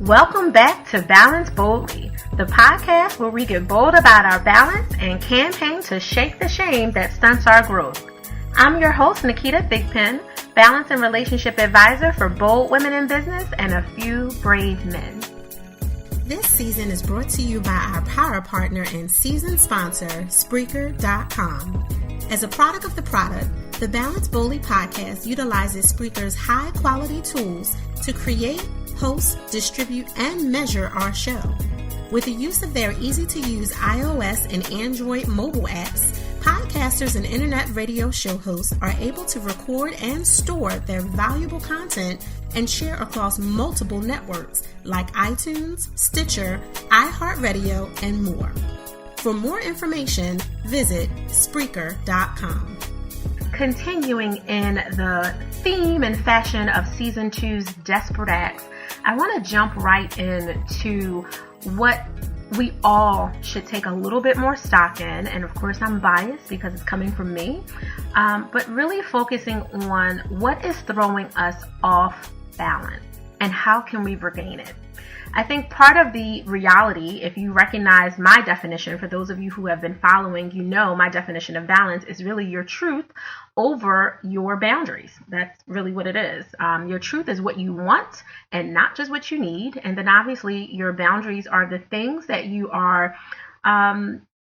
Welcome back to Balance Boldly, the podcast where we get bold about our balance and campaign to shake the shame that stunts our growth. I'm your host, Naketa, Thigpen, balance and relationship advisor for bold women in business and a few brave men. This season is brought to you by our power partner and season sponsor, Spreaker.com. As a product of the product, the Balance Boldly podcast utilizes Spreaker's high-quality tools to create, host, distribute, and measure our show. With the use of their easy-to-use iOS and Android mobile apps, podcasters and internet radio show hosts are able to record and store their valuable content and share across multiple networks like iTunes, Stitcher, iHeartRadio, and more. For more information, visit Spreaker.com. Continuing in the theme and fashion of Season 2's Desperate Acts, I want to jump right into what we all should take a little bit more stock in. And of course, I'm biased because it's coming from me. But really focusing on what is throwing us off balance and how can we regain it. I think part of the reality, if you recognize my definition, for those of you who have been following, you know my definition of balance is really your truth over your boundaries. That's really what it is. Your truth is what you want and not just what you need. And then obviously your boundaries are the things that you are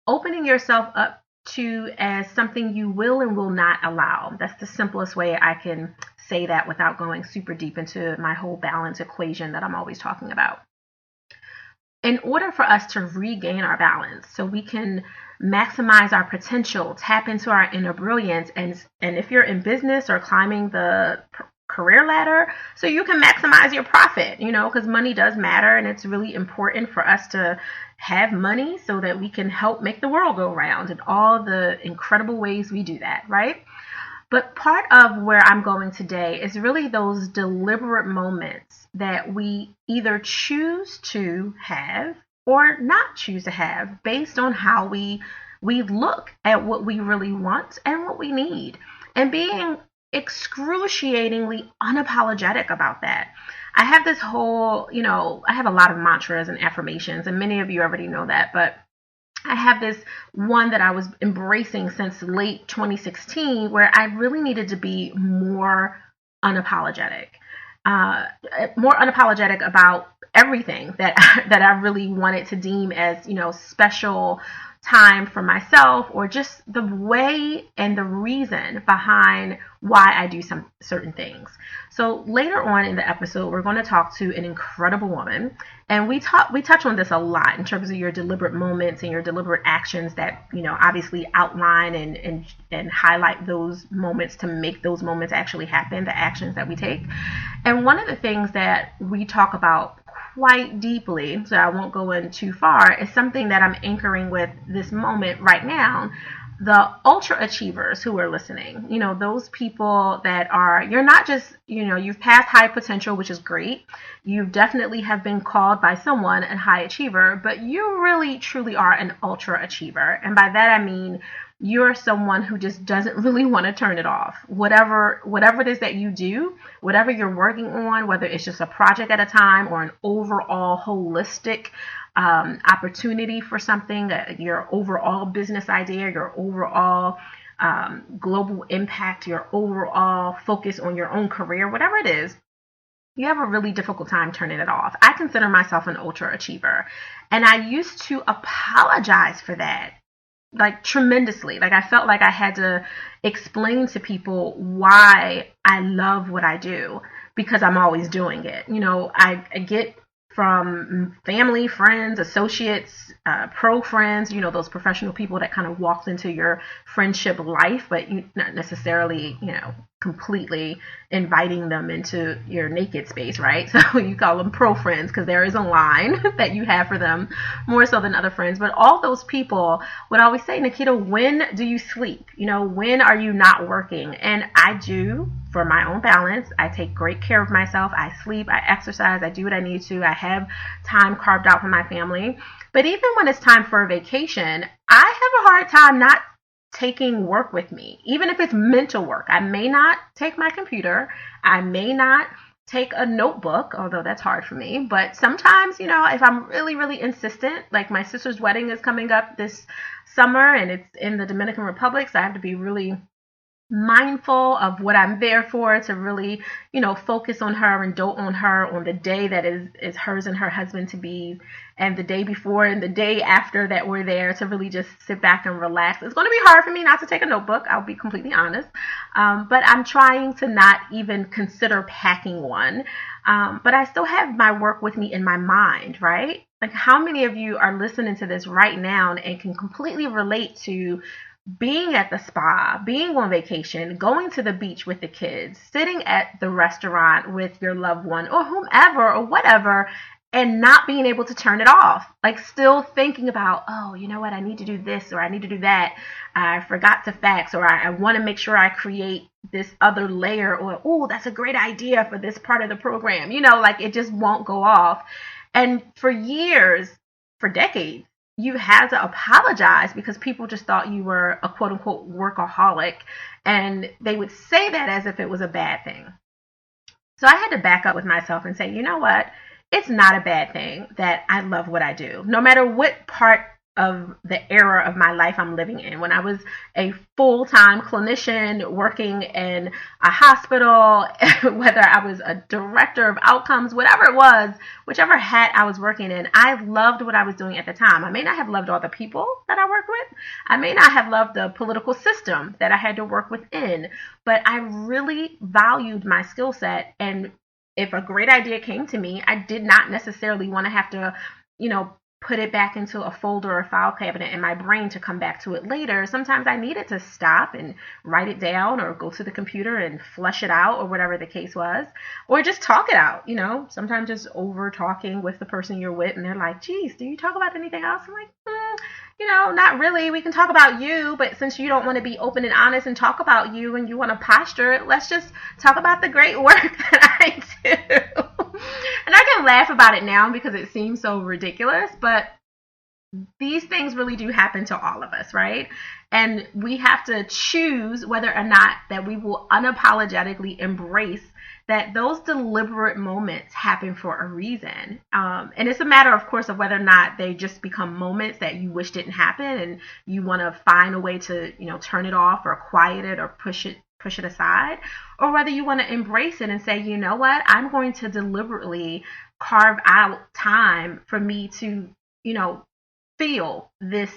opening yourself up to as something you will and will not allow. That's the simplest way I can say that without going super deep into my whole balance equation that I'm always talking about. In order for us to regain our balance so we can maximize our potential, tap into our inner brilliance, and if you're in business or climbing the career ladder, so you can maximize your profit, because money does matter and it's really important for us to have money so that we can help make the world go round in all the incredible ways we do that, right? But part of where I'm going today is really those deliberate moments that we either choose to have or not choose to have based on how we look at what we really want and what we need, and being excruciatingly unapologetic about that. I have this whole, I have a lot of mantras and affirmations, and many of you already know that, but I have this one that I was embracing since late 2016 where I really needed to be more unapologetic about everything that I really wanted to deem as, special time for myself, or just the way and the reason behind why I do some certain things. So later on in the episode, we're going to talk to an incredible woman, and we touch on this a lot in terms of your deliberate moments and your deliberate actions that, obviously outline and highlight those moments to make those moments actually happen, the actions that we take. And one of the things that we talk about quite deeply, so I won't go in too far, is something that I'm anchoring with this moment right now. The ultra achievers who are listening, those people that are, you're not just, you've passed high potential, which is great. You definitely have been called by someone a high achiever, but you really truly are an ultra achiever. And by that, I mean, you're someone who just doesn't really want to turn it off. Whatever it is that you do, whatever you're working on, whether it's just a project at a time or an overall holistic opportunity for something, your overall business idea, your overall global impact, your overall focus on your own career, whatever it is, you have a really difficult time turning it off. I consider myself an ultra achiever, and I used to apologize for that, like tremendously. Like I felt like I had to explain to people why I love what I do because I'm always doing it. I get from family, friends, associates, pro friends, those professional people that kind of walked into your friendship life, but you not necessarily, completely inviting them into your naked space, right? So you call them pro friends because there is a line that you have for them more so than other friends. But all those people would always say, Naketa, when do you sleep? When are you not working? And I do, for my own balance. I take great care of myself. I sleep, I exercise, I do what I need to. I have time carved out for my family. But even when it's time for a vacation, I have a hard time not taking work with me, even if it's mental work. I may not take my computer. I may not take a notebook, although that's hard for me. But sometimes, if I'm really, really insistent, like my sister's wedding is coming up this summer and it's in the Dominican Republic, so I have to be really mindful of what I'm there for, to really, focus on her and dote on her on the day that is hers and her husband to be, and the day before and the day after that we're there, to really just sit back and relax. It's going to be hard for me not to take a notebook, I'll be completely honest, but I'm trying to not even consider packing one, but I still have my work with me in my mind, right? Like, how many of you are listening to this right now and can completely relate to being at the spa, being on vacation, going to the beach with the kids, sitting at the restaurant with your loved one or whomever or whatever, and not being able to turn it off? Like, still thinking about, oh, you know what, I need to do this or I need to do that. I forgot to fax, or I want to make sure I create this other layer, or, oh, that's a great idea for this part of the program. Like, it just won't go off. And for years, for decades, you had to apologize because people just thought you were a quote unquote workaholic, and they would say that as if it was a bad thing. So I had to back up with myself and say, you know what? It's not a bad thing that I love what I do, no matter what part of the era of my life I'm living in. When I was a full-time clinician working in a hospital, whether I was a director of outcomes, whatever it was, whichever hat I was working in, I loved what I was doing at the time. I may not have loved all the people that I worked with. I may not have loved the political system that I had to work within, but I really valued my skill set. And if a great idea came to me, I did not necessarily want to have to, put it back into a folder or file cabinet in my brain to come back to it later. Sometimes I needed to stop and write it down, or go to the computer and flesh it out, or whatever the case was, or just talk it out. Sometimes just over talking with the person you're with, and they're like, geez, do you talk about anything else? I'm like, not really. We can talk about you, but since you don't want to be open and honest and talk about you, and you want to posture, let's just talk about the great work that I do. And I can laugh about it now because it seems so ridiculous, but these things really do happen to all of us, right? And we have to choose whether or not that we will unapologetically embrace that those deliberate moments happen for a reason. And it's a matter, of course, of whether or not they just become moments that you wish didn't happen, and you want to find a way to, turn it off or quiet it or push it aside, or whether you want to embrace it and say, you know what, I'm going to deliberately carve out time for me to, feel this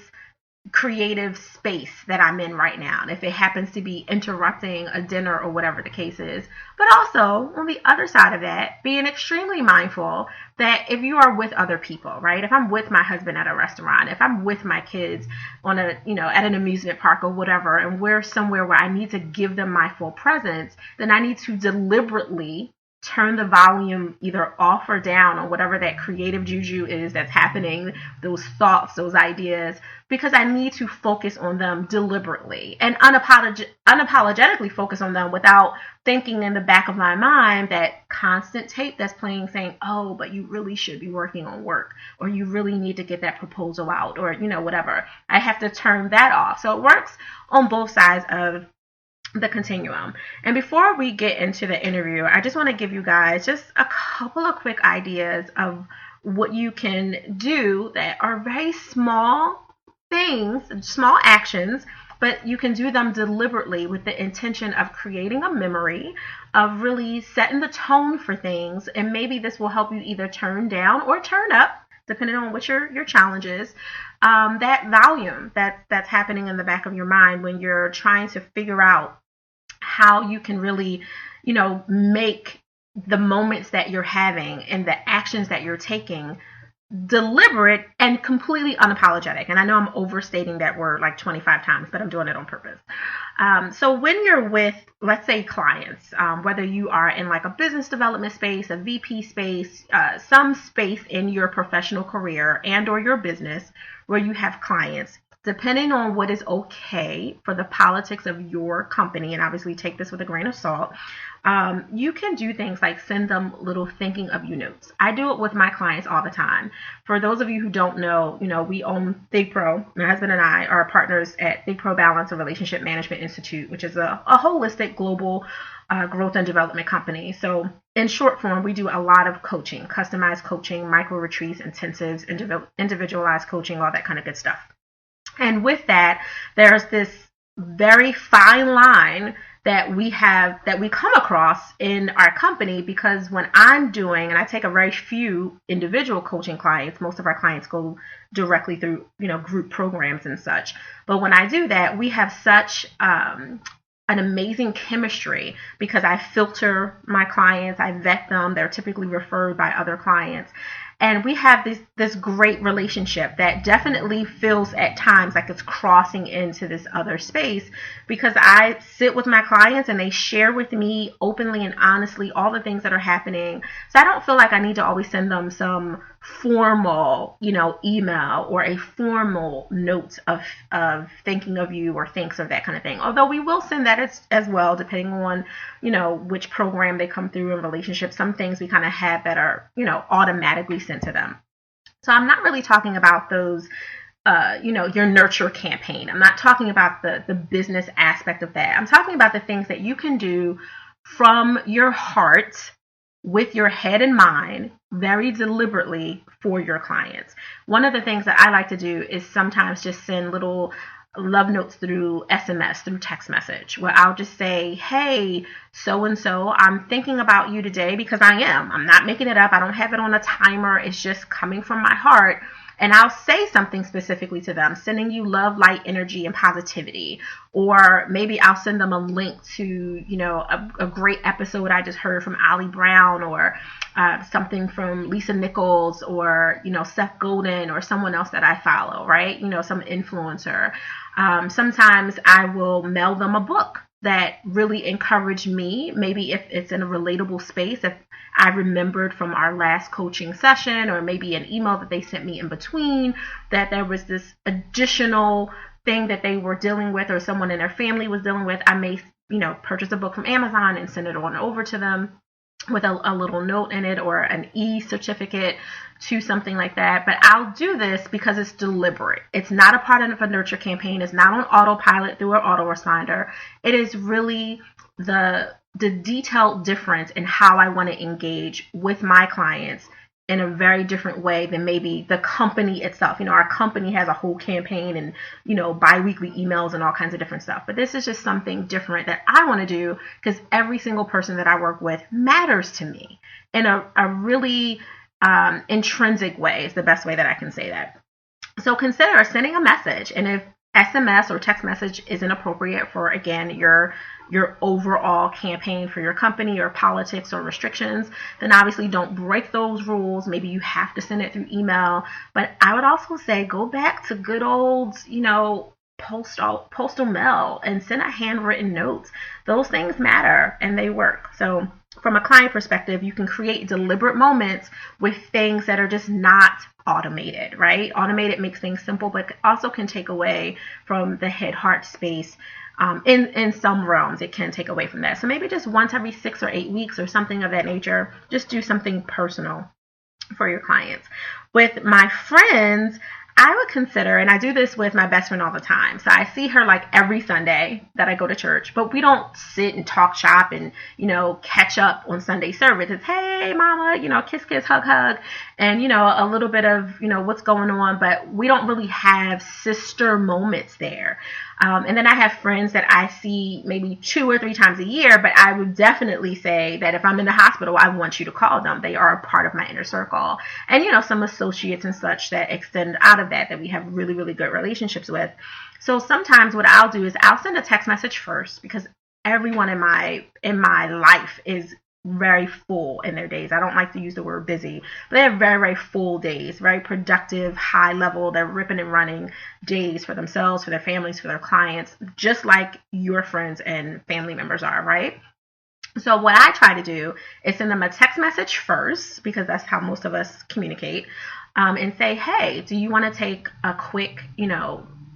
creative space that I'm in right now. And if it happens to be interrupting a dinner or whatever the case is, but also on the other side of that, being extremely mindful that if you are with other people, right? If I'm with my husband at a restaurant, if I'm with my kids on at an amusement park or whatever, and we're somewhere where I need to give them my full presence, then I need to deliberately turn the volume either off or down on whatever that creative juju is that's happening, those thoughts, those ideas, because I need to focus on them deliberately and unapologetically focus on them without thinking in the back of my mind that constant tape that's playing saying, oh, but you really should be working on work, or you really need to get that proposal out, or, whatever. I have to turn that off. So it works on both sides of the continuum. And before we get into the interview, I just want to give you guys just a couple of quick ideas of what you can do that are very small things, small actions, but you can do them deliberately with the intention of creating a memory, of really setting the tone for things. And maybe this will help you either turn down or turn up, depending on what your challenge is, that volume that's happening in the back of your mind when you're trying to figure out how you can really, make the moments that you're having and the actions that you're taking deliberate and completely unapologetic. And I know I'm overstating that word like 25 times, but I'm doing it on purpose. So when you're with, let's say, clients, whether you are in like a business development space, a VP space, some space in your professional career and or your business where you have clients, depending on what is okay for the politics of your company, and obviously take this with a grain of salt, you can do things like send them little thinking of you notes. I do it with my clients all the time. For those of you who don't know, we own Thigpen. My husband and I are partners at Thigpen Balance, a relationship management institute, which is a holistic global growth and development company. So in short form, we do a lot of coaching, customized coaching, micro retreats, intensives, individualized coaching, all that kind of good stuff. And with that, there's this very fine line that we come across in our company, because when I'm doing, and I take a very few individual coaching clients, most of our clients go directly through, group programs and such. But when I do that, we have such an amazing chemistry, because I filter my clients, I vet them, they're typically referred by other clients. And we have this great relationship that definitely feels at times like it's crossing into this other space, because I sit with my clients and they share with me openly and honestly all the things that are happening. So I don't feel like I need to always send them some formal, email or a formal note of thinking of you or thanks or that kind of thing. Although we will send that as well, depending on, which program they come through in relationship. Some things we kind of have that are, automatically sent to them. So I'm not really talking about those, your nurture campaign. I'm not talking about the business aspect of that. I'm talking about the things that you can do from your heart, with your head in mind, very deliberately for your clients. One of the things that I like to do is sometimes just send little love notes through SMS, through text message, where I'll just say, hey, so-and-so, I'm thinking about you today, because I am. I'm not making it up. I don't have it on a timer. It's just coming from my heart. And I'll say something specifically to them, sending you love, light, energy, and positivity. Or maybe I'll send them a link to, a great episode I just heard from Ali Brown, or something from Lisa Nichols, or, Seth Godin, or someone else that I follow, right? Some influencer. Sometimes I will mail them a book that really encouraged me, maybe if it's in a relatable space, if I remembered from our last coaching session, or maybe an email that they sent me in between, that there was this additional thing that they were dealing with, or someone in their family was dealing with. I may, purchase a book from Amazon and send it on over to them with a little note in it, or an e-certificate to something like that. But I'll do this because it's deliberate. It's not a part of a nurture campaign. It's not on autopilot through an autoresponder. It is really the detailed difference in how I want to engage with my clients in a very different way than maybe the company itself. Our company has a whole campaign and, bi-weekly emails and all kinds of different stuff. But this is just something different that I want to do, because every single person that I work with matters to me in a really intrinsic way, is the best way that I can say that. So consider sending a message. And if SMS or text message isn't appropriate for, again, your overall campaign for your company, or politics or restrictions, then obviously don't break those rules. Maybe you have to send it through email. But I would also say go back to good old, postal mail and send a handwritten note. Those things matter and they work. So from a client perspective, you can create deliberate moments with things that are just not automated, right? Automated makes things simple, but also can take away from the head-heart space. In some realms, it can take away from that. So maybe just once every 6 or 8 weeks or something of that nature, just do something personal for your clients. With my friends, I would consider, and I do this with my best friend all the time. So I see her like every Sunday that I go to church, but we don't sit and talk shop and, catch up on Sunday service. It's, hey, mama, kiss, kiss, hug, hug, and, a little bit of, what's going on, but we don't really have sister moments there. And then I have friends that I see maybe 2 or 3 times a year, but I would definitely say that if I'm in the hospital, I want you to call them. They are a part of my inner circle. And, some associates and such that extend out of that we have really, really good relationships with. So sometimes what I'll do is I'll send a text message first, because everyone in my life is very full in their days. I don't like to use the word busy, but they have very, very full days, very productive, high level, they're ripping and running days for themselves, for their families, for their clients, just like your friends and family members are, right? So what I try to do is send them a text message first, because that's how most of us communicate, and say, hey, do you want to take a quick,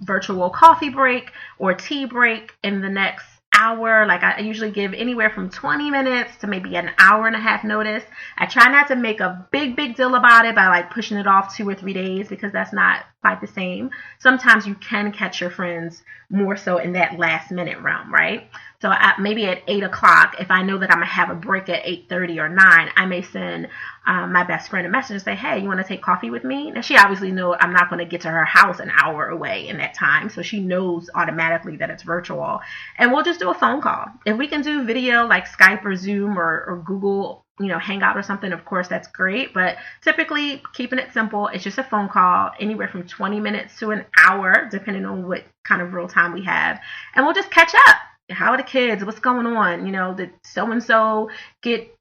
virtual coffee break or tea break in the next hour? Like I usually give anywhere from 20 minutes to maybe an hour and a half notice. I try not to make a big deal about it by like pushing it off 2 or 3 days, because that's not quite the same. Sometimes you can catch your friends more so in that last minute realm, right? So maybe at 8 o'clock, if I know that I'm going to have a break at 8:30 or 9, I may send my best friend a message and say, hey, you want to take coffee with me? Now, she obviously knows I'm not going to get to her house an hour away in that time. So she knows automatically that it's virtual. And we'll just do a phone call. If we can do video like Skype or Zoom or Google, Hangout or something, of course, that's great. But typically, keeping it simple, it's just a phone call, anywhere from 20 minutes to an hour, depending on what kind of real time we have. And we'll just catch up. How are the kids? What's going on? Did so-and-so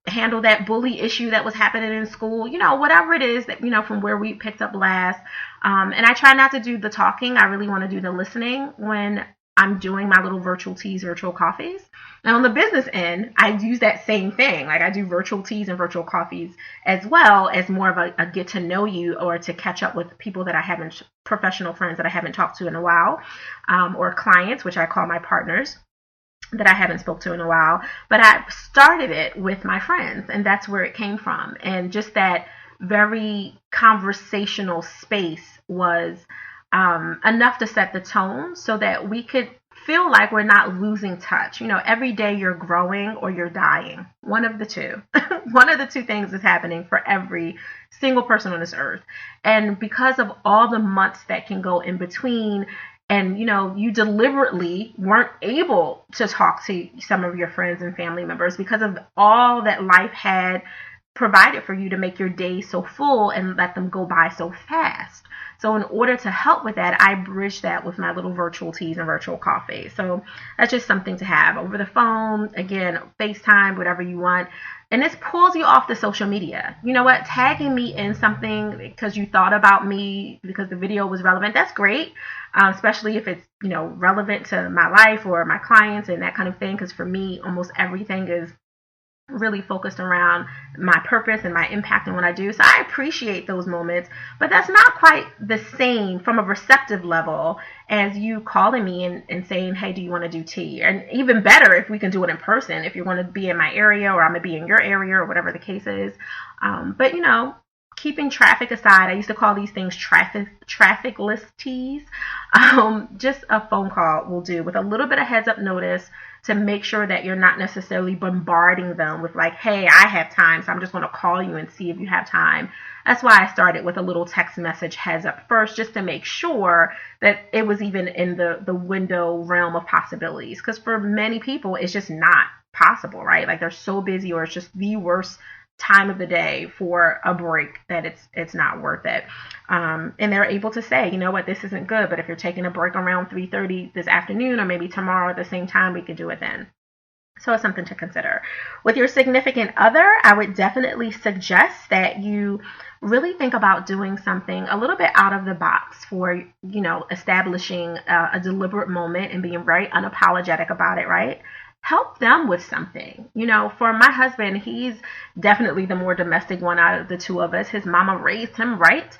handle that bully issue that was happening in school? Whatever it is that, from where we picked up last. And I try not to do the talking. I really want to do the listening when I'm doing my little virtual teas, virtual coffees. And on the business end, I use that same thing. Like I do virtual teas and virtual coffees as well as more of a get to know you or to catch up with people that I haven't, professional friends that I haven't talked to in a while, or clients, which I call my partners, that I haven't spoke to in a while. But I started it with my friends, and that's where it came from. And just that very conversational space was enough to set the tone so that we could feel like we're not losing touch. Every day you're growing or you're dying. One of the two. One of the two things is happening for every single person on this earth. And because of all the months that can go in between, and, you deliberately weren't able to talk to some of your friends and family members because of all that life had provided for you to make your days so full and let them go by so fast. So in order to help with that, I bridge that with my little virtual teas and virtual coffee. So that's just something to have over the phone, again, FaceTime, whatever you want. And this pulls you off the social media. You know what? Tagging me in something because you thought about me because the video was relevant. That's great. Especially if it's, relevant to my life or my clients and that kind of thing. Because for me, almost everything is really focused around my purpose and my impact and what I do. So I appreciate those moments, but that's not quite the same from a receptive level as you calling me and saying, hey, do you want to do tea? And even better if we can do it in person, if you're going to be in my area or I'm going to be in your area or whatever the case is. But keeping traffic aside, I used to call these things traffic-less teas. Just a phone call will do with a little bit of heads up notice to make sure that you're not necessarily bombarding them with like, hey, I have time, so I'm just going to call you and see if you have time. That's why I started with a little text message heads up first, just to make sure that it was even in the window realm of possibilities. Because for many people, it's just not possible, right? Like they're so busy or it's just the worst time of the day for a break that it's not worth it. And they're able to say, you know what, this isn't good, but if you're taking a break around 3:30 this afternoon or maybe tomorrow at the same time, we could do it then. So it's something to consider. With your significant other, I would definitely suggest that you really think about doing something a little bit out of the box for, establishing a deliberate moment and being very unapologetic about it, right? Help them with something. For my husband, he's definitely the more domestic one out of the two of us. His mama raised him right.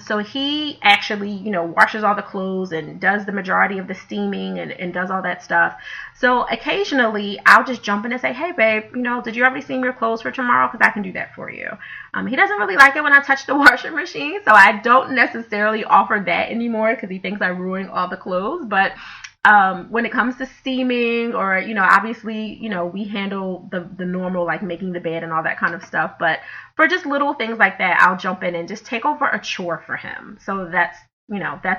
So he actually, washes all the clothes and does the majority of the steaming and does all that stuff. So occasionally I'll just jump in and say, hey, babe, did you ever steam your clothes for tomorrow? Because I can do that for you. He doesn't really like it when I touch the washing machine. So I don't necessarily offer that anymore because he thinks I ruin all the clothes. But when it comes to steaming or, obviously, we handle the normal, like making the bed and all that kind of stuff. But for just little things like that, I'll jump in and just take over a chore for him. So that's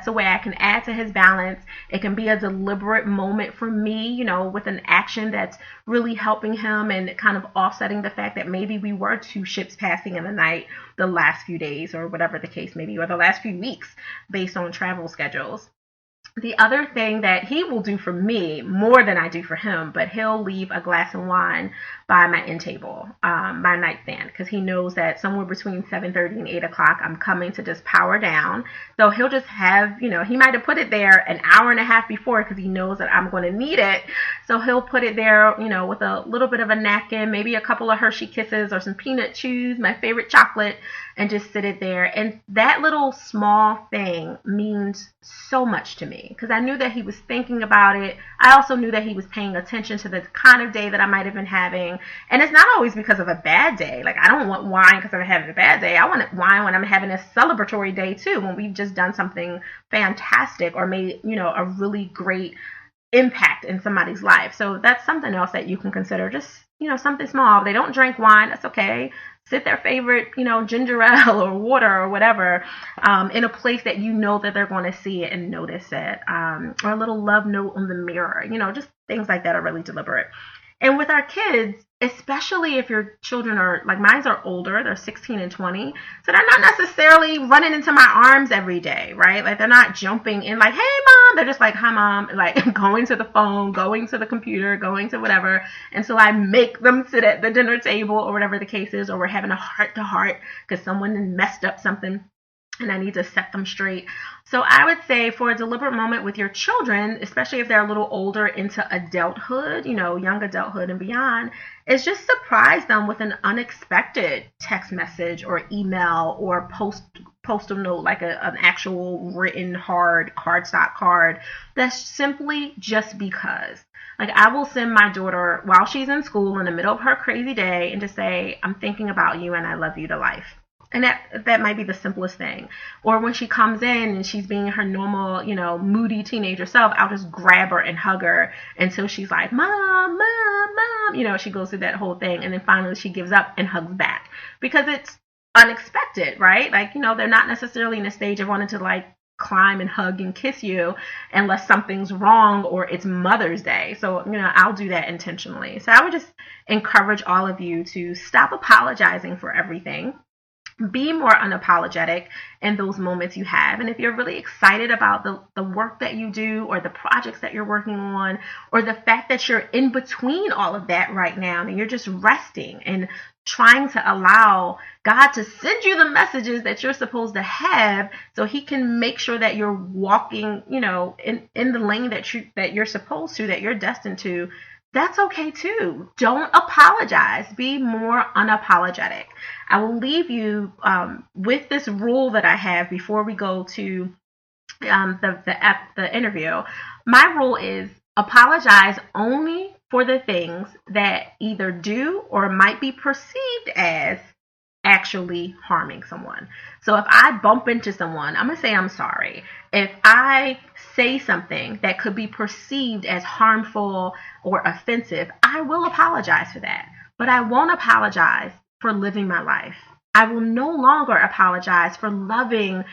the way I can add to his balance. It can be a deliberate moment for me, with an action that's really helping him and kind of offsetting the fact that maybe we were two ships passing in the night the last few days or whatever the case may be, or the last few weeks based on travel schedules. The other thing that he will do for me more than I do for him, but he'll leave a glass of wine by my end table, my nightstand, because he knows that somewhere between 7:30 and 8 o'clock, I'm coming to just power down. So he'll just have, he might have put it there an hour and a half before because he knows that I'm going to need it. So he'll put it there, with a little bit of a napkin, maybe a couple of Hershey Kisses or some peanut chews, my favorite chocolate, and just sit it there. And that little small thing means so much to me because I knew that he was thinking about it. I also knew that he was paying attention to the kind of day that I might have been having. And it's not always because of a bad day. Like, I don't want wine because I'm having a bad day. I want wine when I'm having a celebratory day too, when we've just done something fantastic or made, a really great impact in somebody's life. So that's something else that you can consider. Just, something small. If they don't drink wine, that's okay. Sit their favorite, ginger ale or water or whatever, in a place that that they're going to see it and notice it. Or a little love note on the mirror, just things like that are really deliberate. And with our kids, especially if your children are, like mine are older, they're 16 and 20, so they're not necessarily running into my arms every day, right? Like they're not jumping in like, hey mom, they're just like, hi mom, like going to the phone, going to the computer, going to whatever. And so I make them sit at the dinner table or whatever the case is, or we're having a heart to heart because someone messed up something and I need to set them straight. So I would say for a deliberate moment with your children, especially if they're a little older into adulthood, young adulthood and beyond, is just surprise them with an unexpected text message or email or postal note, like an actual written cardstock card that's simply just because. Like I will send my daughter while she's in school in the middle of her crazy day and just say, I'm thinking about you and I love you to life. And that might be the simplest thing. Or when she comes in and she's being her normal, moody teenager self, I'll just grab her and hug her until she's like, mom, mom, mom. She goes through that whole thing. And then finally she gives up and hugs back because it's unexpected, right? Like, they're not necessarily in a stage of wanting to like climb and hug and kiss you unless something's wrong or it's Mother's Day. So, I'll do that intentionally. So I would just encourage all of you to stop apologizing for everything. Be more unapologetic in those moments you have. And if you're really excited about the work that you do or the projects that you're working on or the fact that you're in between all of that right now and you're just resting and trying to allow God to send you the messages that you're supposed to have so he can make sure that you're walking, in the lane that you're supposed to, that you're destined to, that's okay too. Don't apologize. Be more unapologetic. I will leave you with this rule that I have before we go to the interview. My rule is apologize only for the things that either do or might be perceived as actually harming someone. So if I bump into someone, I'm going to say I'm sorry. If I say something that could be perceived as harmful or offensive, I will apologize for that. But I won't apologize for living my life. I will no longer apologize for loving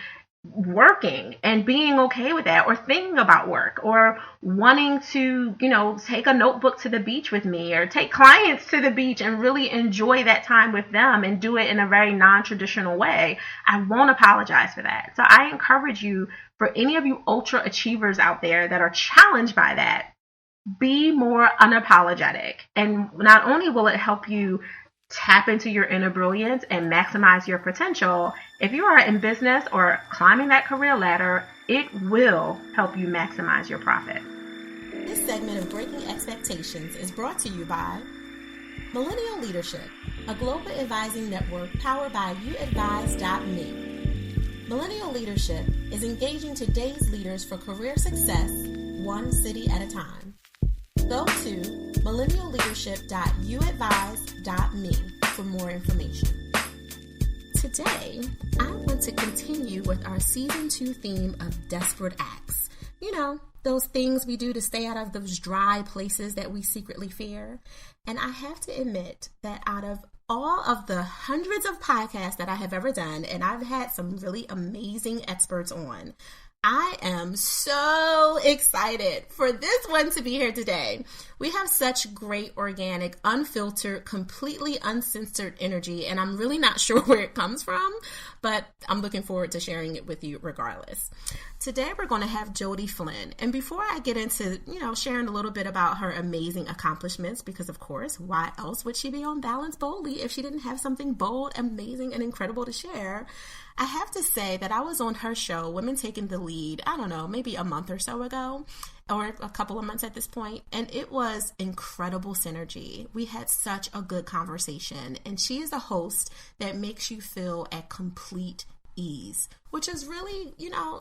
working and being okay with that, or thinking about work, or wanting to, take a notebook to the beach with me, or take clients to the beach and really enjoy that time with them and do it in a very non-traditional way. I won't apologize for that. So I encourage you, for any of you ultra achievers out there that are challenged by that, be more unapologetic. And not only will it help you tap into your inner brilliance and maximize your potential, if you are in business or climbing that career ladder, it will help you maximize your profit. This segment of Breaking Expectations is brought to you by Millennial Leadership, a global advising network powered by youadvise.me. Millennial Leadership is engaging today's leaders for career success, one city at a time. Go to millennialleadership.youadvise.me for more information. Today, I want to continue with our Season 2 theme of desperate acts. Those things we do to stay out of those dry places that we secretly fear. And I have to admit that out of all of the hundreds of podcasts that I have ever done, and I've had some really amazing experts on, I am so excited for this one to be here today. We have such great, organic, unfiltered, completely uncensored energy, and I'm really not sure where it comes from, but I'm looking forward to sharing it with you regardless. Today, we're going to have Jodi Flynn, and before I get into, sharing a little bit about her amazing accomplishments, because of course, why else would she be on Balance Boldly if she didn't have something bold, amazing, and incredible to share? I have to say that I was on her show, Women Taking the Lead, I don't know, maybe a month or so ago, or a couple of months at this point, and it was incredible synergy. We had such a good conversation, and she is a host that makes you feel at complete ease which is really,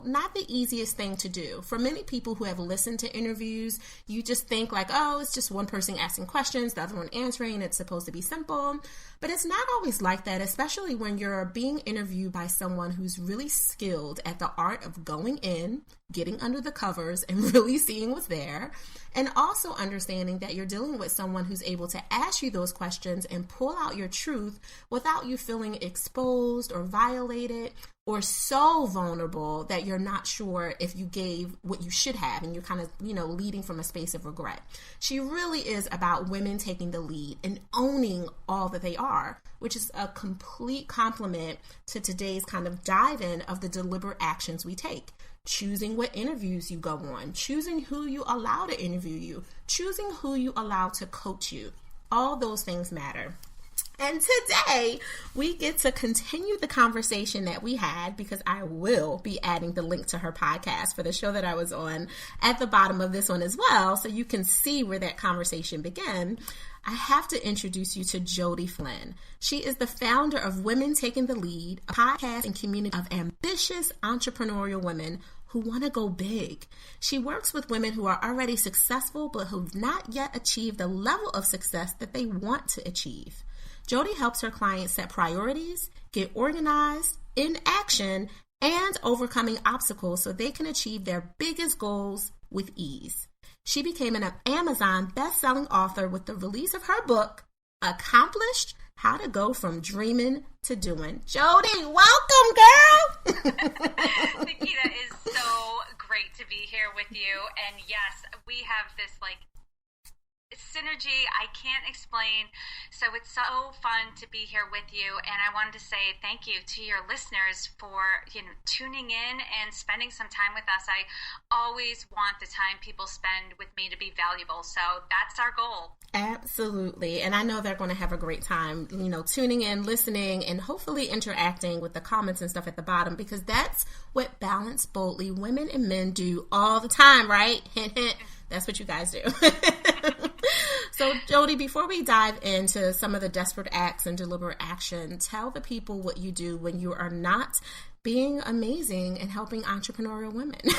not the easiest thing to do. For many people who have listened to interviews, you just think like, oh, it's just one person asking questions, the other one answering, it's supposed to be simple. But it's not always like that, especially when you're being interviewed by someone who's really skilled at the art of going in, getting under the covers, and really seeing what's there. And also understanding that you're dealing with someone who's able to ask you those questions and pull out your truth without you feeling exposed or violated or so vulnerable that you're not sure if you gave what you should have and you're kind of, leading from a space of regret. She really is about women taking the lead and owning all that they are, which is a complete complement to today's kind of dive in of the deliberate actions we take. Choosing what interviews you go on, choosing who you allow to interview you, choosing who you allow to coach you. All those things matter. And today we get to continue the conversation that we had, because I will be adding the link to her podcast for the show that I was on at the bottom of this one as well, so you can see where that conversation began. I have to introduce you to Jodi Flynn. She is the founder of Women Taking the Lead, a podcast and community of ambitious entrepreneurial women who want to go big. She works with women who are already successful but who've not yet achieved the level of success that they want to achieve. Jodi helps her clients set priorities, get organized, in action, and overcoming obstacles so they can achieve their biggest goals with ease. She became an Amazon best-selling author with the release of her book, Accomplished: How to Go From Dreaming to Doing. Jodi, welcome, girl! Naketa, is so great to be here with you. And yes, we have this synergy I can't explain. So it's so fun to be here with you, and I wanted to say thank you to your listeners for tuning in and spending some time with us. I always want the time people spend with me to be valuable, so that's our goal. Absolutely. And I know they're going to have a great time, tuning in, listening, and hopefully interacting with the comments and stuff at the bottom, because that's what Balance Boldly women and men do all the time, right? Hint, hint. That's what you guys do. So, Jodi, before we dive into some of the desperate acts and deliberate action, tell the people what you do when you are not being amazing and helping entrepreneurial women. What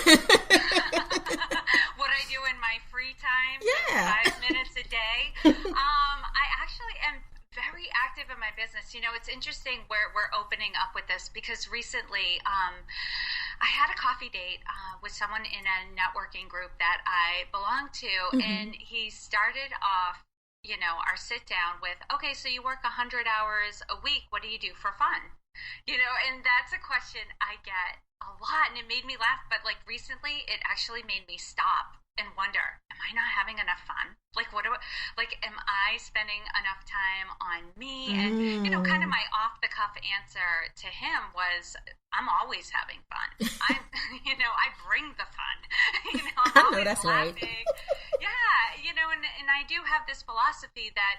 I do in my free time, yeah. 5 minutes a day. I actually am very active in my business. It's interesting where we're opening up with this, because recently I had a coffee date with someone in a networking group that I belong to, and he started off, our sit down with, okay, so you work 100 hours a week. What do you do for fun? And that's a question I get a lot, and it made me laugh. But recently, it actually made me stop and wonder, am I not having enough fun? Am I spending enough time on me? And, kind of my off the cuff answer to him was, I'm always having fun. I bring the fun. I'm I know always that's laughing. right. Yeah, and I do have this philosophy that,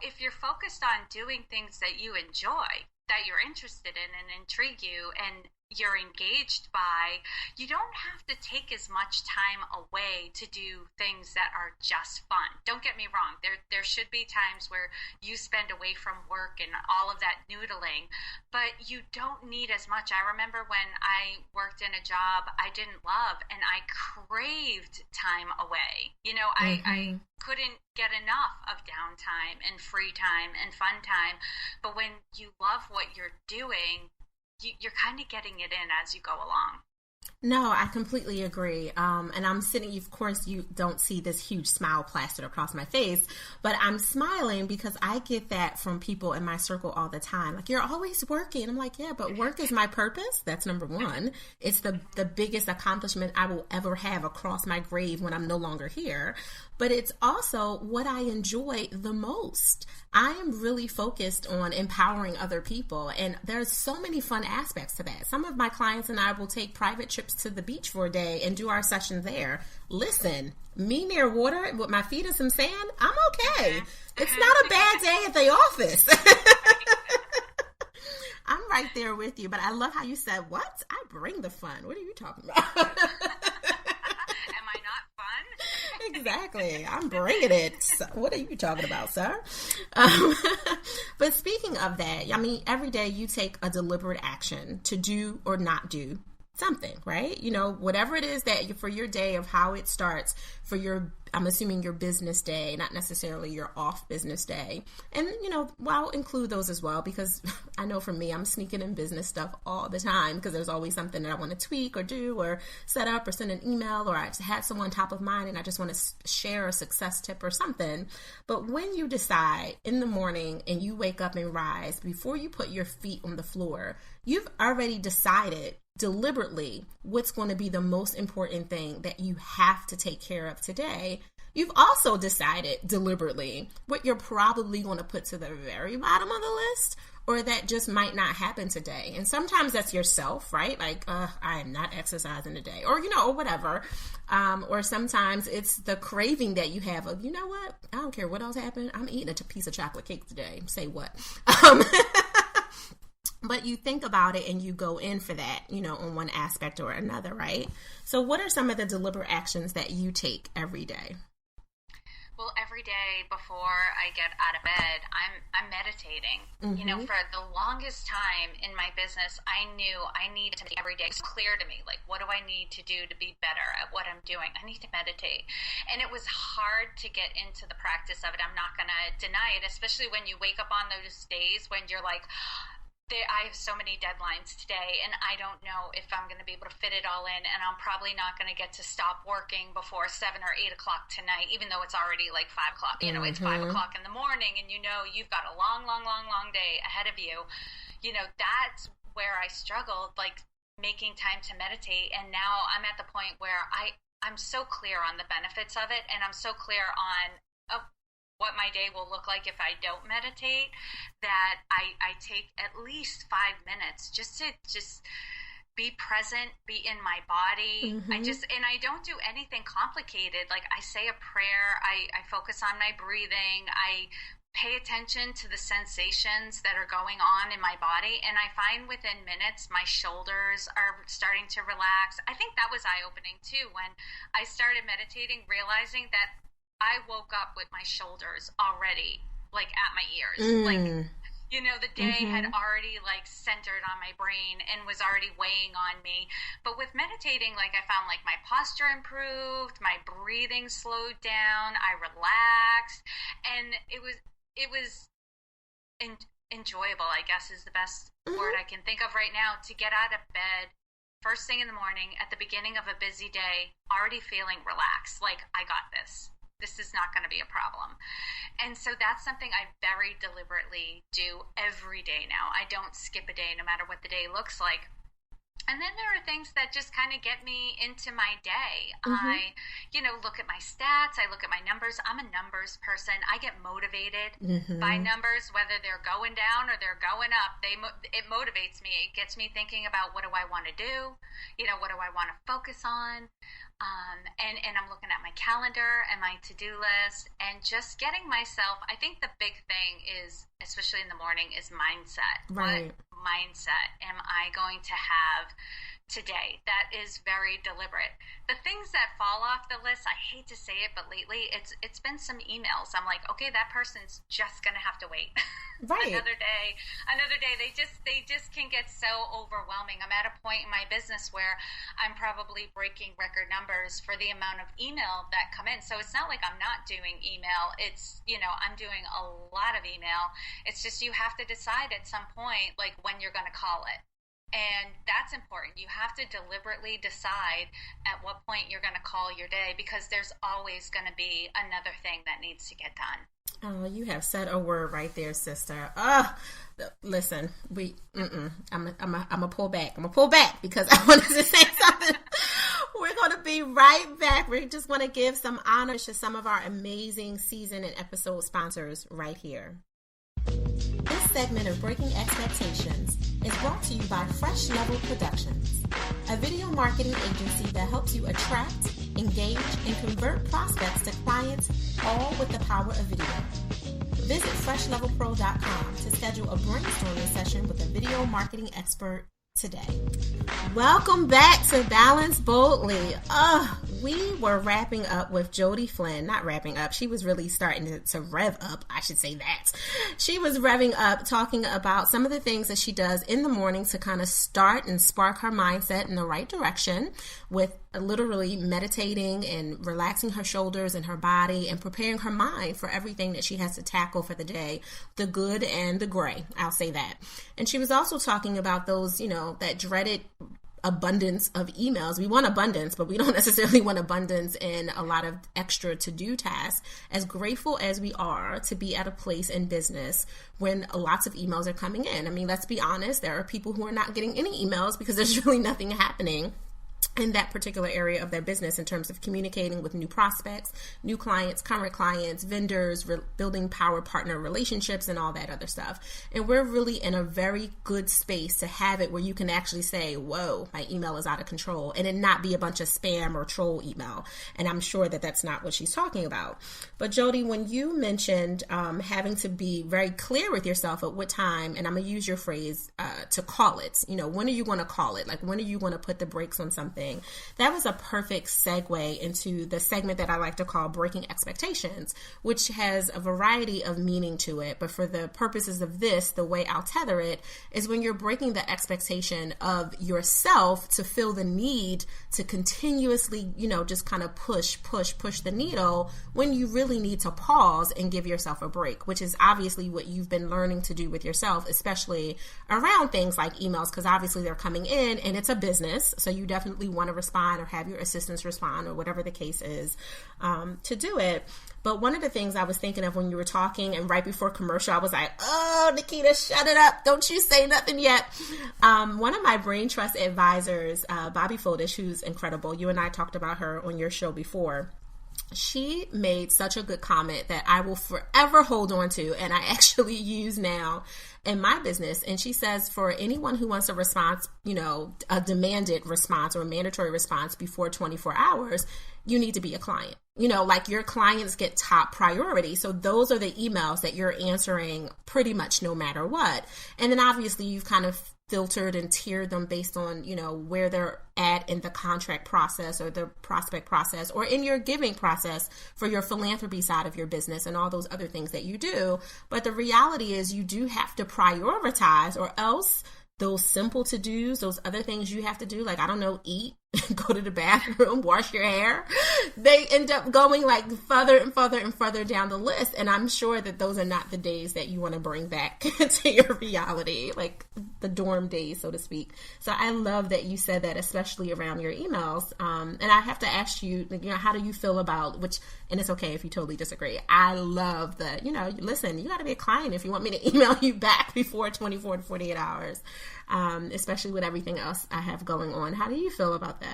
if you're focused on doing things that you enjoy, that you're interested in and intrigue you, and you're engaged by, you don't have to take as much time away to do things that are just fun. Don't get me wrong. There should be times where you spend away from work and all of that noodling, but you don't need as much. I remember when I worked in a job I didn't love, and I craved time away. I couldn't get enough of downtime and free time and fun time. But when you love what you're doing, you're kind of getting it in as you go along. No, I completely agree. And I'm sitting, of course, you don't see this huge smile plastered across my face, but I'm smiling because I get that from people in my circle all the time. Like, you're always working. I'm like, yeah, but work is my purpose. That's number one. It's the biggest accomplishment I will ever have across my grave when I'm no longer here. But it's also what I enjoy the most. I am really focused on empowering other people, and there's so many fun aspects to that. Some of my clients and I will take private trips to the beach for a day and do our session there. Listen, me near water with my feet in some sand, I'm okay. It's not a bad day at the office. I'm right there with you, but I love how you said, what? I bring the fun. What are you talking about? Fun? Exactly. I'm bringing it. So, what are you talking about, sir? But speaking of that, I mean, every day you take a deliberate action to do or not do something, right? You know, whatever it is that for your day of how it starts for your, I'm assuming your business day, not necessarily your off business day. And, you know, well, I'll include those as well, because I know for me, I'm sneaking in business stuff all the time because there's always something that I want to tweak or do or set up or send an email, or I had someone top of mind and I just want to share a success tip or something. But when you decide in the morning and you wake up and rise, before you put your feet on the floor, you've already decided deliberately what's going to be the most important thing that you have to take care of today. You've also decided deliberately what you're probably going to put to the very bottom of the list, or that just might not happen today. And sometimes that's yourself, right? Like, I am not exercising today, or, you know, or whatever. Or sometimes it's the craving that you have of, you know what? I don't care what else happened. I'm eating a piece of chocolate cake today. Say what? But you think about it and you go in for that, you know, on one aspect or another, right? So what are some of the deliberate actions that you take every day? Well, every day before I get out of bed, I'm meditating. Mm-hmm. You know, for the longest time in my business, I knew I needed to meditate every day. It's clear to me, like, what do I need to do to be better at what I'm doing? I need to meditate. And it was hard to get into the practice of it. I'm not going to deny it, especially when you wake up on those days when you're like, I have so many deadlines today, and I don't know if I'm going to be able to fit it all in, and I'm probably not going to get to stop working before 7 or 8 o'clock tonight, even though it's already like 5 o'clock. You know, it's 5 o'clock in the morning, and you know you've got a long day ahead of you. You know, that's where I struggled, like making time to meditate, and now I'm at the point where I'm so clear on the benefits of it, and I'm so clear on what my day will look like if I don't meditate, that I take at least 5 minutes just to be present, be in my body. Mm-hmm. I don't do anything complicated. Like, I say a prayer, I focus on my breathing, I pay attention to the sensations that are going on in my body, and I find within minutes my shoulders are starting to relax. I think that was eye-opening too, when I started meditating, realizing that I woke up with my shoulders already, like, at my ears. Like, you know, the day had already, like, centered on my brain and was already weighing on me. But with meditating, like, I found, like, my posture improved, my breathing slowed down, I relaxed, and it was enjoyable, I guess is the best word I can think of right now, to get out of bed first thing in the morning at the beginning of a busy day, already feeling relaxed, like, I got this. This is not going to be a problem. And so that's something I very deliberately do every day now. I don't skip a day, no matter what the day looks like. And then there are things that just kind of get me into my day. I, look at my stats. I look at my numbers. I'm a numbers person. I get motivated by numbers, whether they're going down or they're going up. It motivates me. It gets me thinking about, what do I want to do? You know, what do I want to focus on? And I'm looking at my calendar and my to-do list, and just getting myself, I think the big thing is, especially in the morning, is mindset. Right. What mindset am I going to have today? That is very deliberate. The things that fall off the list, I hate to say it, but lately it's been some emails. I'm like, okay, that person's just gonna have to wait. Right. another day. They just can get so overwhelming. I'm at a point in my business where I'm probably breaking record numbers for the amount of email that come in. So it's not like I'm not doing email. It's, I'm doing a lot of email. It's just, you have to decide at some point, like, when you're going to call it. And that's important. You have to deliberately decide at what point you're going to call your day, because there's always going to be another thing that needs to get done. Oh, you have said a word right there, sister. Listen, I'm a pull back. I'm gonna pull back because I wanted to say something. We're going to be right back. We just want to give some honor to some of our amazing season and episode sponsors right here. This segment of Breaking Expectations is brought to you by Fresh Level Productions, a video marketing agency that helps you attract, engage, and convert prospects to clients, all with the power of video. Visit freshlevelpro.com to schedule a brainstorming session with a video marketing expert today. Welcome back to Balance Boldly. We were wrapping up with Jodi Flynn, not wrapping up. She was really starting to rev up. I should say that. She was revving up, talking about some of the things that she does in the morning to kind of start and spark her mindset in the right direction with literally meditating and relaxing her shoulders and her body and preparing her mind for everything that she has to tackle for the day, the good and the gray. I'll say that. And she was also talking about those, that dreaded abundance of emails. We want abundance, but we don't necessarily want abundance in a lot of extra to-do tasks. As grateful as we are to be at a place in business when lots of emails are coming in. I mean, let's be honest, there are people who are not getting any emails because there's really nothing happening in that particular area of their business in terms of communicating with new prospects, new clients, current clients, vendors, building power partner relationships and all that other stuff. And we're really in a very good space to have it where you can actually say, whoa, my email is out of control, and it not be a bunch of spam or troll email. And I'm sure that that's not what she's talking about. But Jody, when you mentioned having to be very clear with yourself at what time, and I'm going to use your phrase to call it, when are you going to call it? Like, when are you going to put the brakes on something? That was a perfect segue into the segment that I like to call Breaking Expectations, which has a variety of meaning to it. But for the purposes of this, the way I'll tether it is when you're breaking the expectation of yourself to feel the need to continuously, just kind of push the needle when you really need to pause and give yourself a break, which is obviously what you've been learning to do with yourself, especially around things like emails, because obviously they're coming in and it's a business. So you definitely want to respond or have your assistants respond or whatever the case is to do it. But one of the things I was thinking of when you were talking and right before commercial, I was like, oh, Naketa, shut it up. Don't you say nothing yet. One of my brain trust advisors, Bobby Fodish, who's incredible. You and I talked about her on your show before. She made such a good comment that I will forever hold on to, and I actually use now in my business. And she says, for anyone who wants a response, a demanded response or a mandatory response before 24 hours, you need to be a client. Like your clients get top priority. So those are the emails that you're answering pretty much no matter what. And then obviously you've kind of filtered and tiered them based on, where they're at in the contract process or the prospect process or in your giving process for your philanthropy side of your business and all those other things that you do. But the reality is you do have to prioritize, or else those simple to-dos, those other things you have to do, like, I don't know, eat, go to the bathroom, wash your hair, they end up going like further and further and further down the list. And I'm sure that those are not the days that you want to bring back to your reality, like the dorm days, so to speak. So I love that you said that, especially around your emails. And I have to ask you, how do you feel about, and it's okay if you totally disagree. I love that, listen, you got to be a client if you want me to email you back before 24 to 48 hours. Especially with everything else I have going on. How do you feel about that?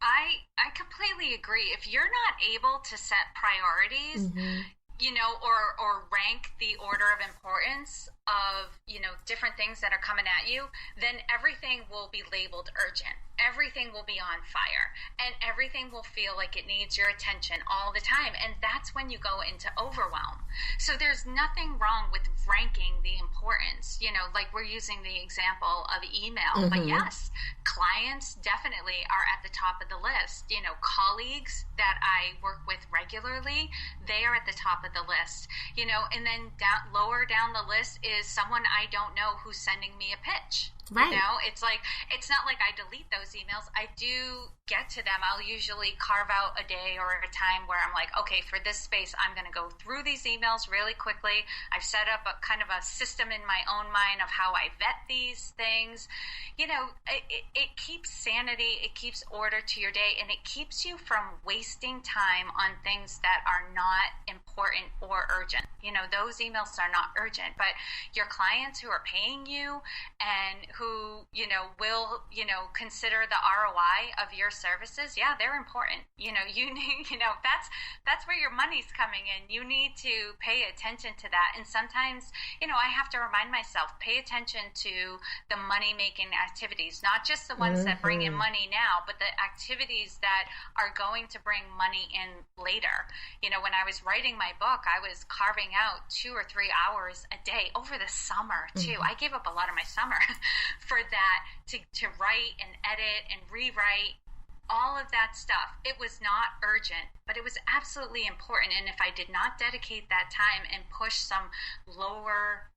I completely agree. If you're not able to set priorities, or rank the order of importance of, different things that are coming at you, then everything will be labeled urgent. Everything will be on fire, and everything will feel like it needs your attention all the time. And that's when you go into overwhelm. So there's nothing wrong with ranking the importance, like we're using the example of email, but yes, clients definitely are at the top of the list. Colleagues that I work with regularly, they are at the top of the list, and then lower down the list is someone I don't know who's sending me a pitch. Right. It's like, it's not like I delete those emails. I do get to them. I'll usually carve out a day or a time where I'm like, okay, for this space, I'm going to go through these emails really quickly. I've set up a kind of a system in my own mind of how I vet these things. It keeps sanity, it keeps order to your day, and it keeps you from wasting time on things that are not important or urgent. Those emails are not urgent, but your clients who are paying you and who, will, consider the ROI of your services, yeah, they're important. You need, that's where your money's coming in. You need to pay attention to that. And sometimes, I have to remind myself, pay attention to the money-making activities, not just the ones that bring in money now, but the activities that are going to bring money in later. When I was writing my book, I was carving out 2 or 3 hours a day, over over the summer too. I gave up a lot of my summer for that, to write and edit and rewrite all of that stuff. It was not urgent, but it was absolutely important. And if I did not dedicate that time and push some lower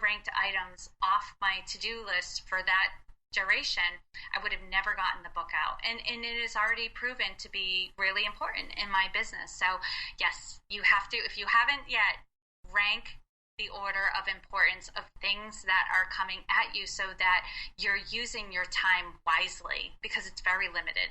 ranked items off my to-do list for that duration, I would have never gotten the book out. And it is already proven to be really important in my business. So yes, you have to, if you haven't yet, rank the order of importance of things that are coming at you so that you're using your time wisely, because it's very limited.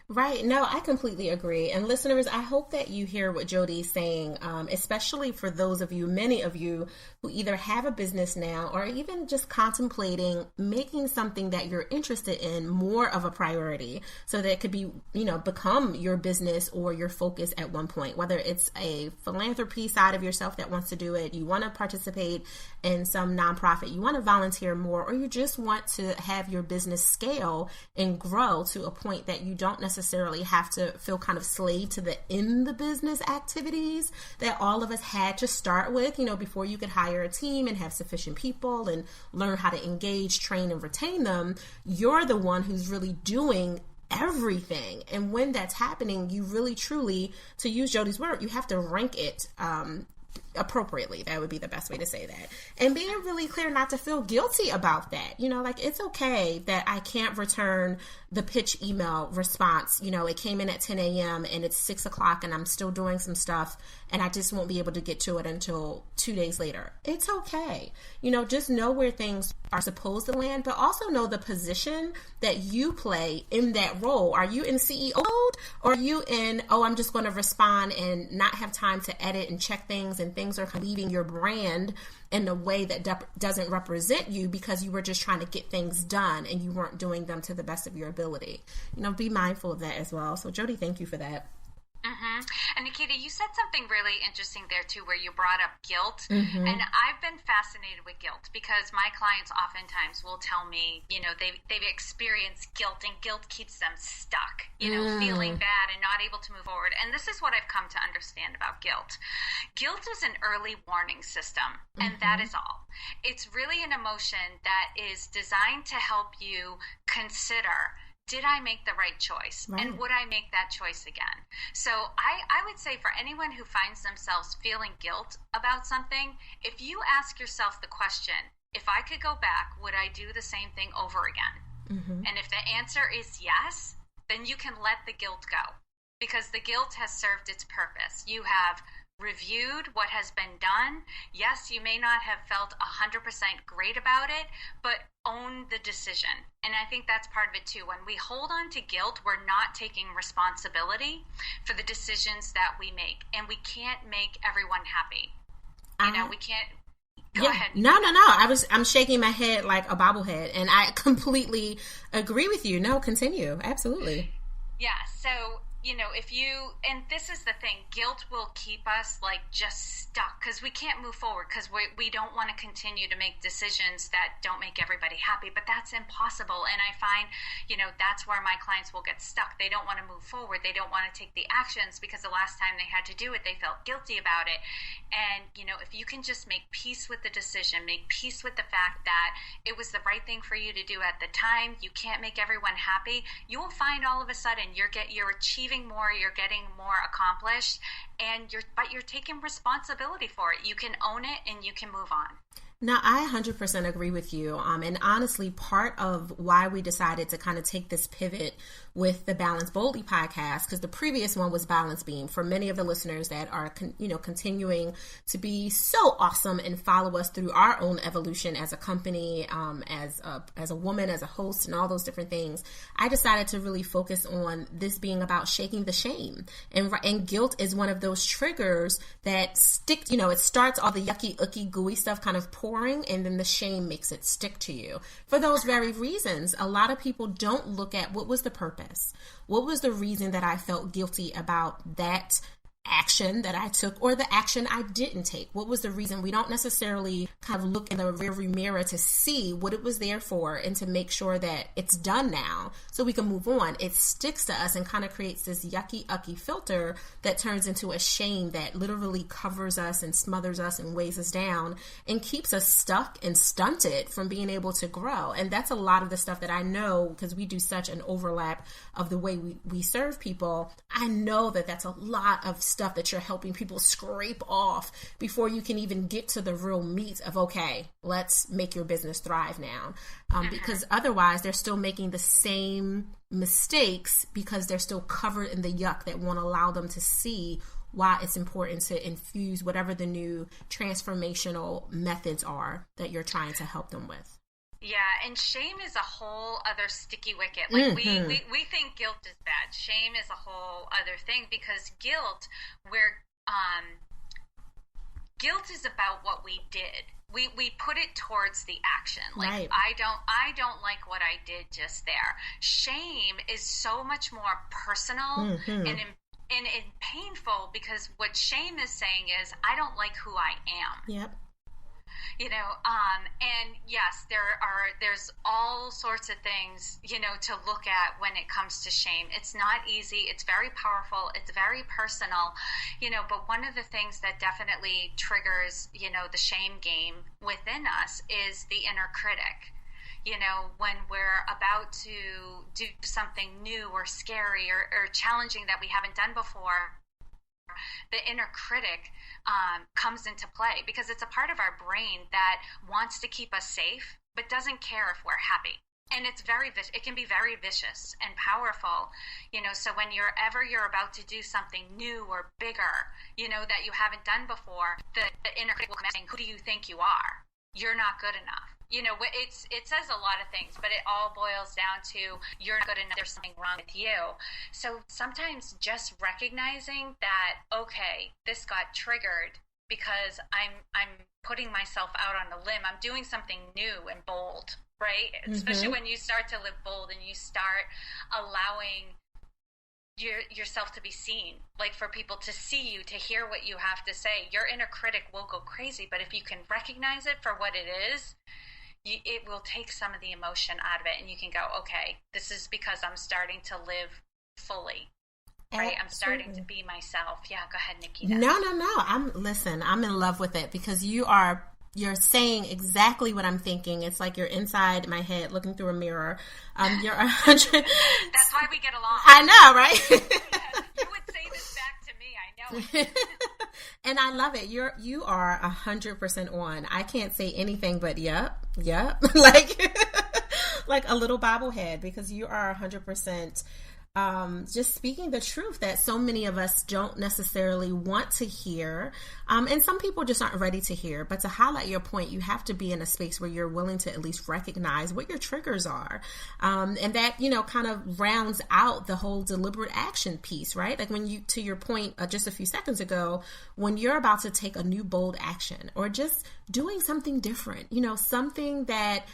Right. No, I completely agree. And listeners, I hope that you hear what Jody is saying, especially for those of you, many of you who either have a business now or even just contemplating making something that you're interested in more of a priority so that it could be, become your business or your focus at one point, whether it's a philanthropy side of yourself that wants to do it, you want to participate in some nonprofit, you want to volunteer more, or you just want to have your business scale and grow to a point that you don't necessarily have to feel kind of slave to the in the business activities that all of us had to start with, before you could hire a team and have sufficient people and learn how to engage, train, and retain them. You're the one who's really doing everything. And when that's happening, you really, truly, to use Jody's word, you have to rank it appropriately. That would be the best way to say that. And being really clear not to feel guilty about that. It's okay that I can't return the pitch email response. It came in at 10 a.m. and it's 6 o'clock and I'm still doing some stuff and I just won't be able to get to it until 2 days later. It's okay. Just know where things are supposed to land, but also know the position that you play in that role. Are you in CEO mode, or are you in, I'm just going to respond and not have time to edit and check things, and things are leaving your brand in a way that doesn't represent you because you were just trying to get things done and you weren't doing them to the best of your ability. Be mindful of that as well. So Jody, thank you for that. Mm-hmm. And Naketa, you said something really interesting there too, where you brought up guilt. Mm-hmm. And I've been fascinated with guilt because my clients oftentimes will tell me, they've experienced guilt, and guilt keeps them stuck, feeling bad and not able to move forward. And this is what I've come to understand about guilt. Guilt is an early warning system, and that is all. It's really an emotion that is designed to help you consider, did I make the right choice? Right. And would I make that choice again? So I would say for anyone who finds themselves feeling guilt about something, if you ask yourself the question, if I could go back, would I do the same thing over again? Mm-hmm. And if the answer is yes, then you can let the guilt go, because the guilt has served its purpose. You have reviewed what has been done. Yes, you may not have felt 100% great about it, but own the decision. And I think that's part of it too. When we hold on to guilt, we're not taking responsibility for the decisions that we make, and we can't make everyone happy. We can't. Go ahead. No. I'm shaking my head like a bobblehead, and I completely agree with you. No, continue. Absolutely. Yeah. So, and this is the thing, guilt will keep us just stuck because we can't move forward because we don't want to continue to make decisions that don't make everybody happy, but that's impossible. And I find, that's where my clients will get stuck. They don't want to move forward. They don't want to take the actions because the last time they had to do it, they felt guilty about it. And, if you can just make peace with the decision, make peace with the fact that it was the right thing for you to do at the time, you can't make everyone happy, you will find all of a sudden you're achieving more, you're getting more accomplished, and you're taking responsibility for it. You can own it and you can move on. Now, I 100% agree with you. And honestly, part of why we decided to kind of take this pivot with the Balance Boldly podcast, because the previous one was Balance Beam, for many of the listeners that are, continuing to be so awesome and follow us through our own evolution as a company, as a woman, as a host, and all those different things. I decided to really focus on this being about shaking the shame. And guilt is one of those triggers that stick, it starts all the yucky, icky, gooey stuff kind of pouring, and then the shame makes it stick to you. For those very reasons, a lot of people don't look at what was the purpose. What was the reason that I felt guilty about that action that I took or the action I didn't take. What was the reason? We don't necessarily kind of look in the rearview mirror to see what it was there for and to make sure that it's done now so we can move on. It sticks to us and kind of creates this yucky, ucky filter that turns into a shame that literally covers us and smothers us and weighs us down and keeps us stuck and stunted from being able to grow. And that's a lot of the stuff that I know, because we do such an overlap of the way we serve people. I know that that's a lot of stuff that you're helping people scrape off before you can even get to the real meat of, okay, let's make your business thrive now. Because otherwise they're still making the same mistakes because they're still covered in the yuck that won't allow them to see why it's important to infuse whatever the new transformational methods are that you're trying to help them with. Yeah, and shame is a whole other sticky wicket. Like we think guilt is bad. Shame is a whole other thing, because guilt is about what we did. We put it towards the action. Like, right. I don't like what I did just there. Shame is so much more personal and painful, because what shame is saying is, I don't like who I am. Yep. You know, and yes, there's all sorts of things, you know, to look at when it comes to shame. It's not easy. It's very powerful. It's very personal, you know, but one of the things that definitely triggers, you know, the shame game within us is the inner critic. You know, when we're about to do something new or scary or challenging that we haven't done before, the inner critic comes into play, because it's a part of our brain that wants to keep us safe but doesn't care if we're happy. And it can be very vicious and powerful, you know. So when you're about to do something new or bigger, you know, that you haven't done before, the inner critic will come saying, who do you think you are? You're not good enough. You know, it says a lot of things, but it all boils down to, you're not good enough, there's something wrong with you. So sometimes just recognizing that, okay, this got triggered because I'm putting myself out on a limb. I'm doing something new and bold, right? Especially when you start to live bold and you start allowing yourself to be seen, like for people to see you, to hear what you have to say. Your inner critic will go crazy, but if you can recognize it for what it is, it will take some of the emotion out of it, and you can go, okay, this is because I'm starting to live fully, right? I'm starting to be myself. Yeah, go ahead, Naketa. No. I'm in love with it, because you're saying exactly what I'm thinking. It's like you're inside my head looking through a mirror. You're 100. That's why we get along. I know, right? Yes. You would say this back to me. I know it. And I love it. You are 100% on. I can't say anything but yep, like a little bobblehead, because you are 100%. Just speaking the truth that so many of us don't necessarily want to hear. And some people just aren't ready to hear. But to highlight your point, you have to be in a space where you're willing to at least recognize what your triggers are. And that, you know, kind of rounds out the whole deliberate action piece, right? Like when to your point just a few seconds ago, when you're about to take a new bold action or just doing something different, you know, something that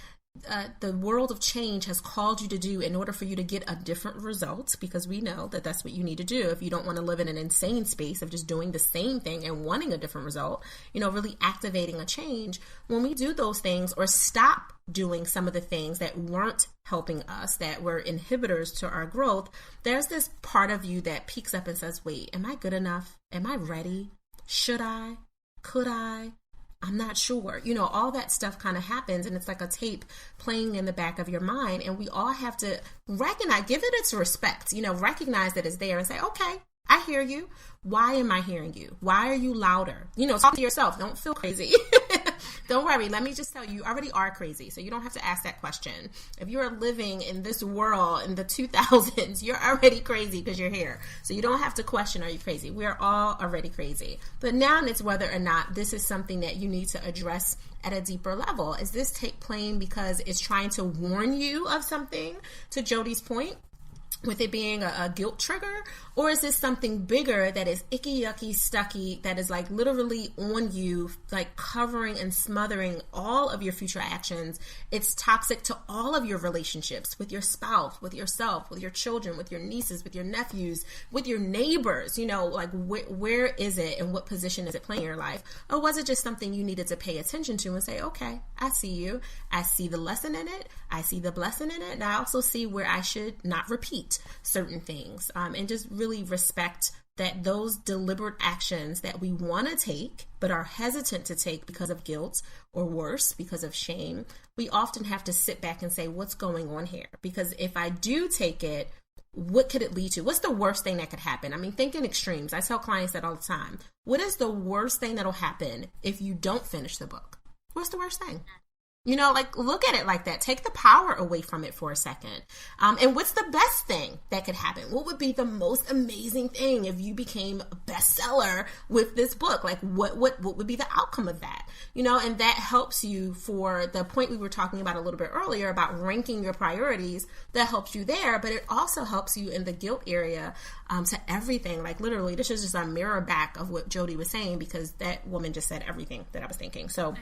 the world of change has called you to do in order for you to get a different result, because we know that that's what you need to do if you don't want to live in an insane space of just doing the same thing and wanting a different result, you know, really activating a change. When we do those things or stop doing some of the things that weren't helping us, that were inhibitors to our growth, there's this part of you that peeks up and says, wait, am I good enough? Am I ready? Should I? Could I? I'm not sure. You know, all that stuff kind of happens, and it's like a tape playing in the back of your mind. And we all have to recognize, give it its respect, you know, recognize that it's there and say, okay, I hear you. Why am I hearing you? Why are you louder? You know, talk to yourself. Don't feel crazy. Don't worry. Let me just tell you, you already are crazy. So you don't have to ask that question. If you are living in this world in the 2000s, you're already crazy because you're here. So you don't have to question, are you crazy? We're all already crazy. But now it's whether or not this is something that you need to address at a deeper level. Is this tape playing because it's trying to warn you of something? To Jody's point, with it being a guilt trigger, or is this something bigger that is icky, yucky, stucky, that is like literally on you, like covering and smothering all of your future actions? It's toxic to all of your relationships with your spouse, with yourself, with your children, with your nieces, with your nephews, with your neighbors. You know, like where is it and what position is it playing in your life? Or was it just something you needed to pay attention to and say, okay, I see you. I see the lesson in it. I see the blessing in it. And I also see where I should not repeat certain things, and just really respect that those deliberate actions that we want to take but are hesitant to take because of guilt, or worse, because of shame, we often have to sit back and say, what's going on here? Because if I do take it, what could it lead to? What's the worst thing that could happen? I mean, think in extremes. I tell clients that all the time. What is the worst thing that'll happen if you don't finish the book? What's the worst thing? You know, like, look at it like that. Take the power away from it for a second. And what's the best thing that could happen? What would be the most amazing thing if you became a bestseller with this book? Like, what would be the outcome of that? You know, and that helps you for the point we were talking about a little bit earlier about ranking your priorities. That helps you there, but it also helps you in the guilt area, to everything. Like, literally, this is just a mirror back of what Jody was saying, because that woman just said everything that I was thinking. So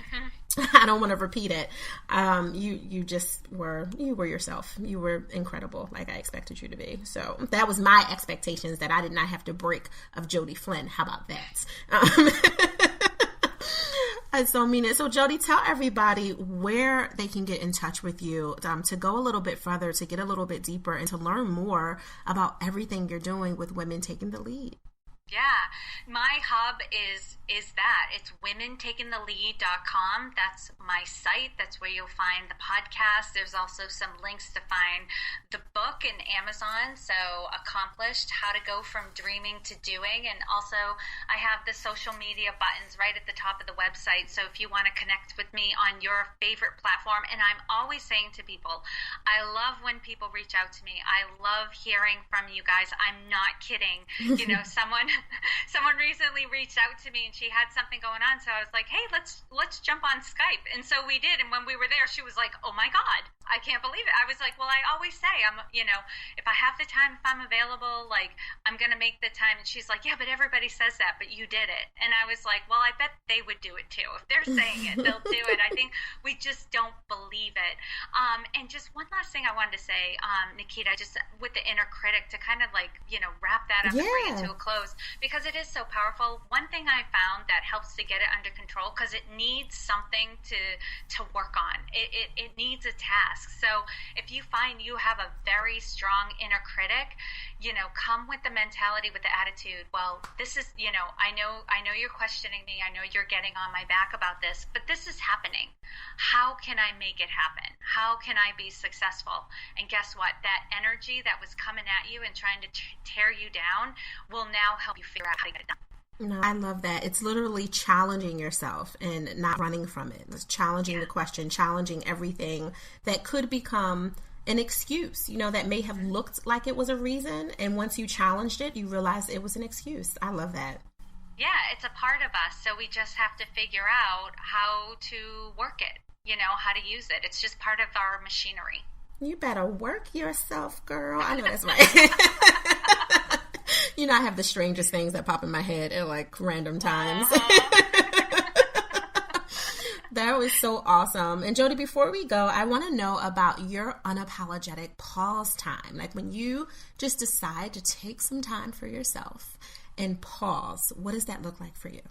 I don't want to repeat it. You were yourself. You were incredible, like I expected you to be. So that was my expectations that I did not have to break of Jodi Flynn. How about that? I so mean it. So Jody, tell everybody where they can get in touch with you, to go a little bit further, to get a little bit deeper, and to learn more about everything you're doing with women taking the lead. Yeah, my hub is that. It's womentakingthelead.com. That's my site. That's where you'll find the podcast. There's also some links to find the book in Amazon. So Accomplished, How to Go From Dreaming to Doing. And also I have the social media buttons right at the top of the website. So if you want to connect with me on your favorite platform, and I'm always saying to people, I love when people reach out to me. I love hearing from you guys. I'm not kidding. You know, someone recently reached out to me and she had something going on, so I was like, hey, let's jump on Skype. And so we did, and when we were there, she was like, oh my God, I can't believe it. I was like, well, I always say, if I have the time, if I'm available, like, I'm gonna make the time. And she's like, yeah, but everybody says that, but you did it. And I was like, well, I bet they would do it too. If they're saying it, they'll do it. I think we just don't believe it. And just one last thing I wanted to say, Naketa, just with the inner critic, to kind of like, wrap that up and bring it to a close, because it is so powerful. One thing I found that helps to get it under control, because it needs something to work on. It needs a task. So if you find you have a very strong inner critic, come with the mentality, with the attitude, well, this is, I know you're questioning me. I know you're getting on my back about this, but this is happening. How can I make it happen? How can I be successful? And guess what? That energy that was coming at you and trying to tear you down will now help you figure out how to get it done. No, I love that. It's literally challenging yourself and not running from it. It's challenging the question, challenging everything that could become an excuse, that may have looked like it was a reason. And once you challenged it, you realized it was an excuse. I love that. Yeah, it's a part of us. So we just have to figure out how to work it, how to use it. It's just part of our machinery. You better work yourself, girl. I know that's right. I have the strangest things that pop in my head at like random times. That was so awesome. And Jody, before we go, I want to know about your unapologetic pause time. Like when you just decide to take some time for yourself and pause, what does that look like for you?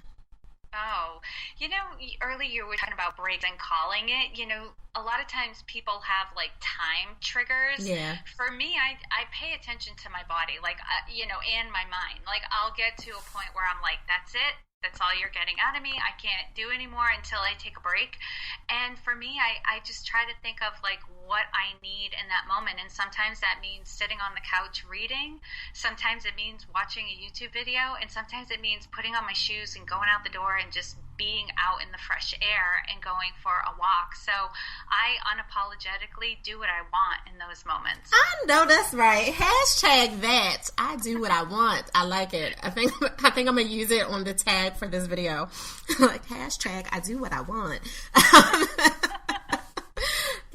Oh, earlier you were talking about breaks and calling it. A lot of times people have like time triggers. Yeah. For me, I pay attention to my body, like, and my mind. Like I'll get to a point where I'm like, that's it. That's all you're getting out of me. I can't do anymore until I take a break. And for me, I just try to think of like what I need in that moment. And sometimes that means sitting on the couch reading. Sometimes it means watching a YouTube video. And sometimes it means putting on my shoes and going out the door and just being out in the fresh air and going for a walk. So I unapologetically do what I want in those moments. I know that's right. Hashtag that. I do what I want. I like it. I think I'm gonna use it on the tag for this video. Like hashtag I do what I want.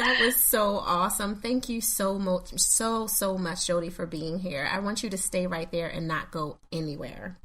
That was so awesome. Thank you so much, Jody, for being here. I want you to stay right there and not go anywhere.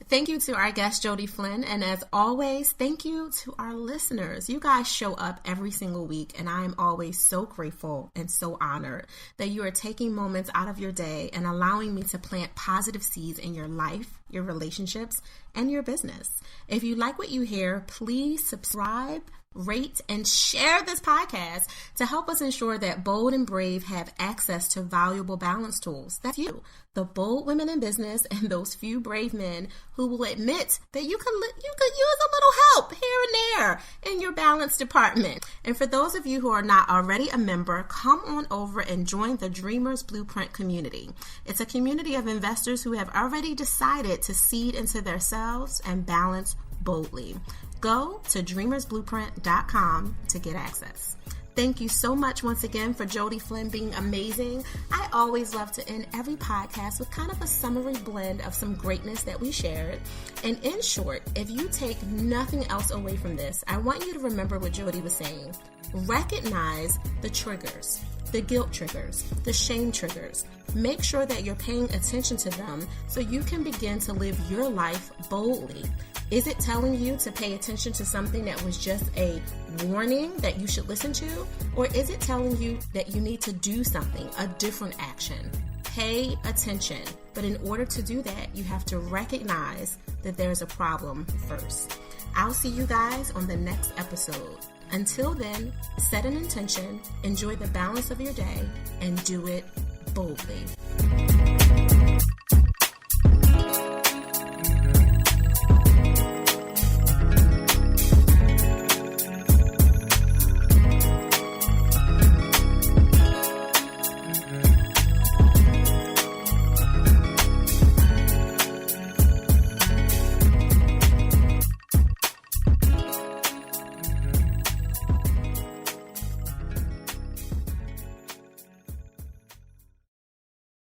Thank you to our guest, Jodi Flynn. And as always, thank you to our listeners. You guys show up every single week, and I am always so grateful and so honored that you are taking moments out of your day and allowing me to plant positive seeds in your life, your relationships, and your business. If you like what you hear, please subscribe, rate, and share this podcast to help us ensure that Bold and Brave have access to valuable balance tools. That's you, the bold women in business, and those few brave men who will admit that you could use a little help here and there in your balance department. And for those of you who are not already a member, come on over and join the Dreamers Blueprint community. It's a community of investors who have already decided to seed into themselves and balance boldly. Go to dreamersblueprint.com to get access. Thank you so much once again for Jodi Flynn being amazing. I always love to end every podcast with kind of a summary blend of some greatness that we shared. And in short, if you take nothing else away from this, I want you to remember what Jodi was saying. Recognize the triggers, the guilt triggers, the shame triggers. Make sure that you're paying attention to them so you can begin to live your life boldly. Is it telling you to pay attention to something that was just a warning that you should listen to? Or is it telling you that you need to do something, a different action? Pay attention. But in order to do that, you have to recognize that there's a problem first. I'll see you guys on the next episode. Until then, set an intention, enjoy the balance of your day, and do it boldly.